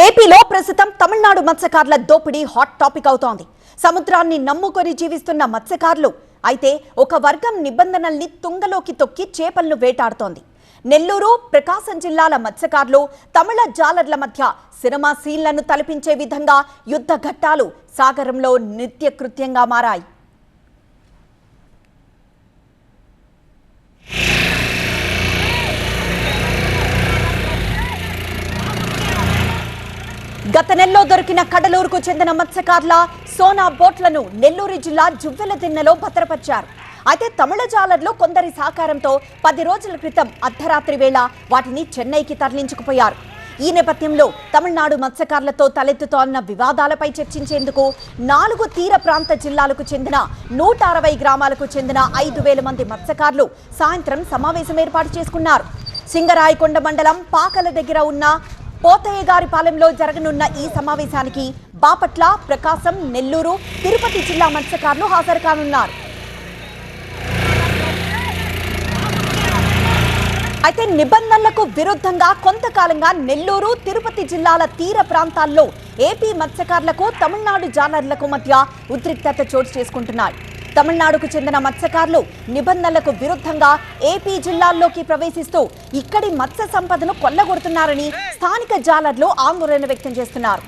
ఏపీలో ప్రస్తుతం తమిళనాడు మత్స్యకారుల దోపిడీ హాట్ టాపిక్ అవుతోంది. సముద్రాన్ని నమ్ముకొని జీవిస్తున్న మత్స్యకారులు అయితే ఒక వర్గం నిబంధనల్ని తుంగలోకి తొక్కి చేపలను వేటాడుతోంది. నెల్లూరు, ప్రకాశం జిల్లాల మత్స్యకారులు తమిళ జాలర్ల మధ్య సినిమా సీన్లను తలపించే విధంగా యుద్ధ ఘట్టాలు సాగరంలో నిత్యకృత్యంగా మారాయి. గత నెలలో దొరికిన కడలూరుకు చెందిన మత్స్యకారుల సోనా బోట్లను నెల్లూరు జిల్లా జువ్వెలదిన్నెలో భద్రపరిచారు. అయితే తమిళ జాలర్లు కొందరి సహకారంతో 10 రోజుల క్రితం అర్ధరాత్రి వేళ వాటిని చెన్నైకి తరలించుకుపోయారు. ఈ నేపథ్యంలో తమిళనాడు మత్స్యకారులతో తలెత్తుతోన్న వివాదాలపై చర్చించేందుకు 4 తీర ప్రాంత జిల్లాలకు చెందిన 160 గ్రామాలకు చెందిన 5,000 మంది మత్స్యకారులు సాయంత్రం సమావేశం ఏర్పాటు చేసుకున్నారు. సింగరాయకొండ మండలం పాకల దగ్గర ఉన్న పోతయ్యగారిపాలెంలో జరగనున్న ఈ సమావేశానికి బాపట్ల, ప్రకాశం, నెల్లూరు, తిరుపతి జిల్లా మత్స్యకారులు హాజరు కానున్నారు. అయితే నిబంధనలకు విరుద్ధంగా కొంతకాలంగా నెల్లూరు, తిరుపతి జిల్లాల తీర ప్రాంతాల్లో ఏపీ మత్స్యకారులకు తమిళనాడు జాలర్లకు మధ్య ఉద్రిక్తత చోటు చేసుకుంటున్నాయి. తమిళనాడుకు చెందిన మత్స్యకారులు నిబంధనలకు విరుద్ధంగా ఏపీ జిల్లాల్లోకి ప్రవేశిస్తూ ఇక్కడి మత్స్య సంపదను కొల్లగొడుతున్నారని స్థానిక జాలర్లు ఆందోళన వ్యక్తం చేస్తున్నారు.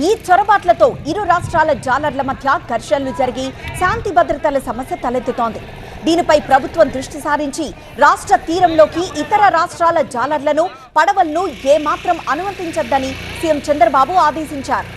ఈ చొరబాట్లతో ఇరు రాష్ట్రాల జాలర్ల మధ్య ఘర్షణలు జరిగి శాంతి భద్రతల సమస్య తలెత్తుతోంది. దీనిపై ప్రభుత్వం దృష్టి సారించి రాష్ట్ర తీరంలోకి ఇతర రాష్ట్రాల జాలర్లను, పడవలను ఏమాత్రం అనుమతించొద్దని సీఎం చంద్రబాబు ఆదేశించారు.